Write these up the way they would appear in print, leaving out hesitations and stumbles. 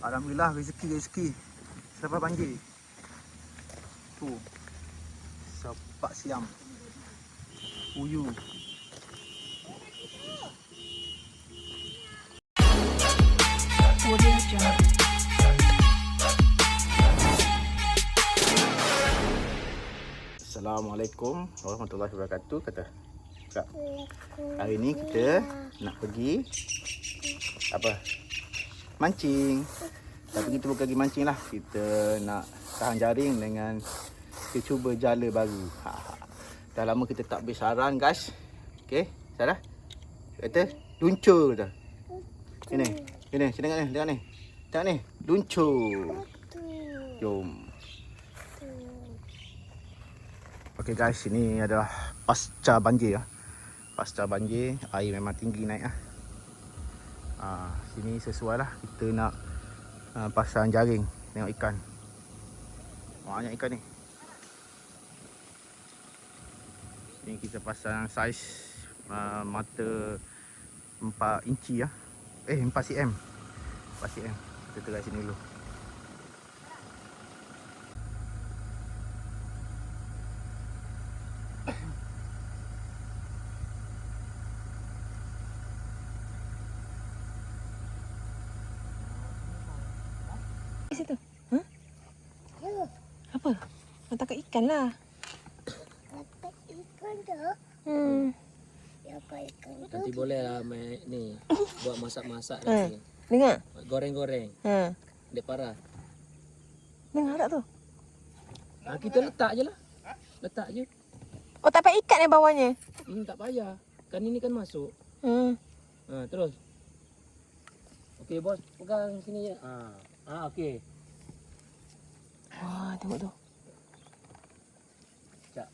Alhamdulillah rezeki. Selepas banjir. Tu. Sepak siam. Uyu. Assalamualaikum warahmatullahi wabarakatuh. Kata Kak. Hari ni kita nak pergi mancing. Tapi kita bukan pergi mancing lah. Kita nak tahan jaring dengan kita cuba jala baru. Dah lama kita tak ambil saran guys. Okey, Sarah. Kata luncur dah. Ini, tengok ni. Tengok ni, luncur. Jom. Okey guys, ini adalah pasca banjir lah. Pasca banjir, air memang tinggi naik lah. Sini sesuai lah kita nak pasang jaring. Tengok ikan. Banyak ikan ni. Ni kita pasang saiz mata 4 inci lah. 4 cm. 4 cm. Kita terai sini dulu. Di situ. Apa? Nak tangkap ikan lah. Tangkap ikan dah. Nanti boleh lah ni buat masak-masak nanti. Dengar? Goreng-goreng. Dia parah. Dengar tak tu? Kita letak je lah. Letak je. Oh, tak payah ikat bawahnya? Tak payah. Kan ini kan masuk. Terus. Okey bos, pegang sini je. Okey. Wah, tengok tu. Sekejap.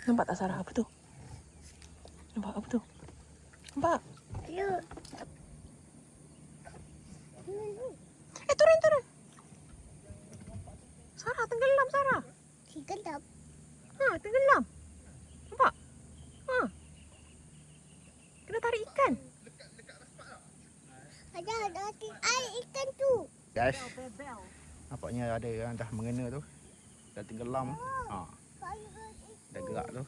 Nampak tak Sarah apa tu? Nampak apa tu? Nampak? Ya. Turun. Sarah, tenggelam Sarah. Tenggelam. Tenggelam. Nampak? Kena tarik ikan. Ada air ikan tu. Guys. Nampaknya ada yang dah mengena tu. Dah tenggelam. Dah gerak tu.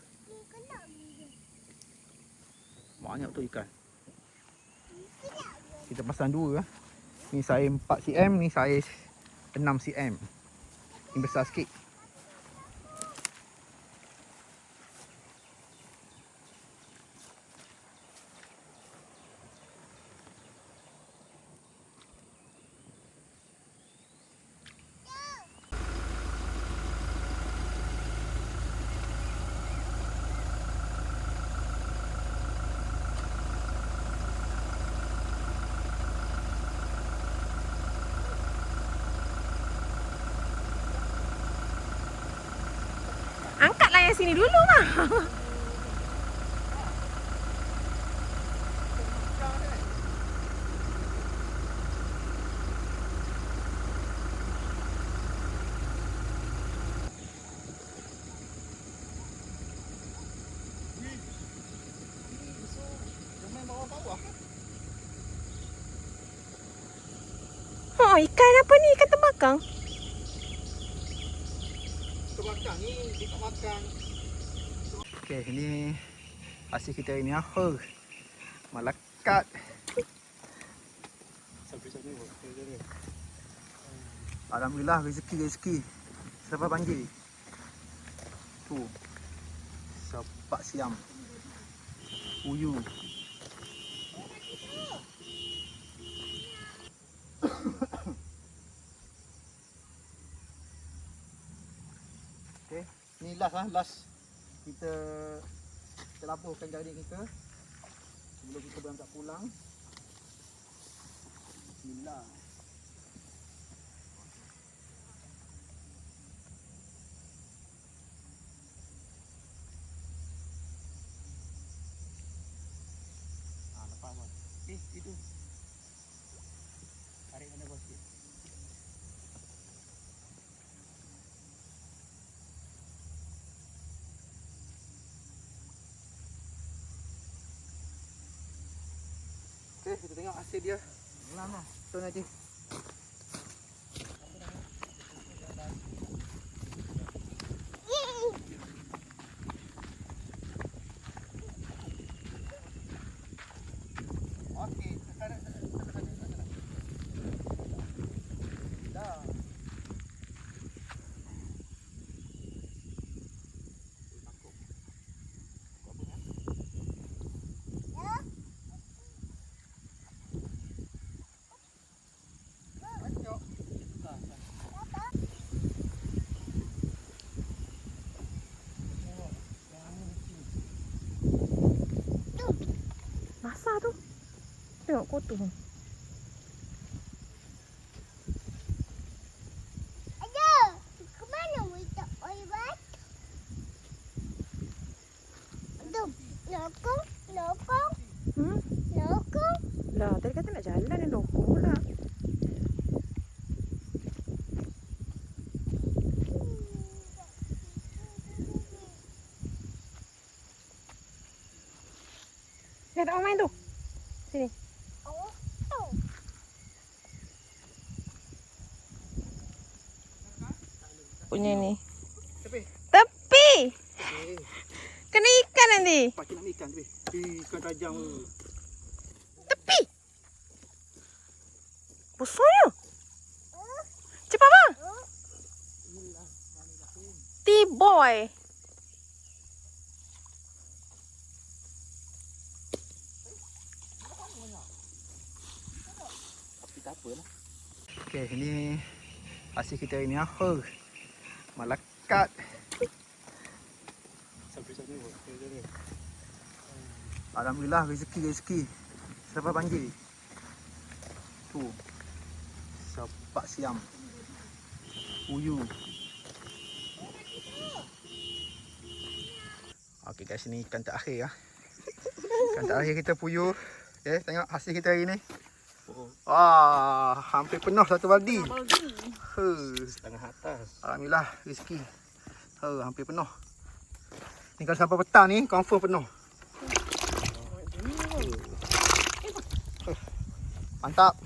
Banyak tu ikan. Kita pasang dua lah. Ni saiz 4 cm, ni saiz 6 cm. Ni besar sikit. Angkatlah yang sini dulu mah. Ikan apa ni? Ikan tembakang? Terbakang ni dia tak makan. Okey, ini hasil kita ini apa? Malakat. Alhamdulillah rezeki. Selepas banjir. Tu. Sepak siam. Uyu. Okey, ni last kita labuhkan jaring kita sebelum kita berangkat pulang. Bismillah. Lepas bos. Itu. Tarik mana bos sikit. Okay, kita tengok hasil dia. So nanti. Okey, sana. Dah. Basah tu. Tengok kotor. Ada. Ke mana kita oil bat? Aduh. Lokong. Hmm? Lokong. Lah, tadi kata nak jalan ni lokong pula. Lihat orang main tu. Sini. Oh. Oh. Punya ni. Tepi. Tepi. Okey. Kena ikan nanti. Pakcik nak ambil ikan tepi. Ikan tajam tu. Tepi. Besarnya. Cepat bang. T-boy. Tak apalah. Okey, ini hasil kita hari ni ah. Malakat. Alhamdulillah rezeki. Siapa banjir? Tu. Sepak siam. Uyu. Okey guys, ni ikan terakhir ah. Ikan terakhir kita puyuh. Okey, tengok hasil kita hari ni. Wah, hampir penuh satu baldi. Setengah atas. Alhamdulillah rezeki. Hampir penuh. Ni kalau sampai petang ni confirm penuh. Mantap.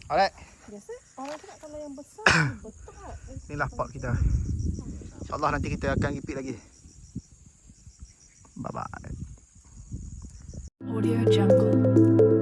Alright. Biasa orang tu nak kalau yang besar betul tak? Inilah pot kita. InsyaAllah nanti kita akan repeat lagi. Bye bye. Audio Jungle.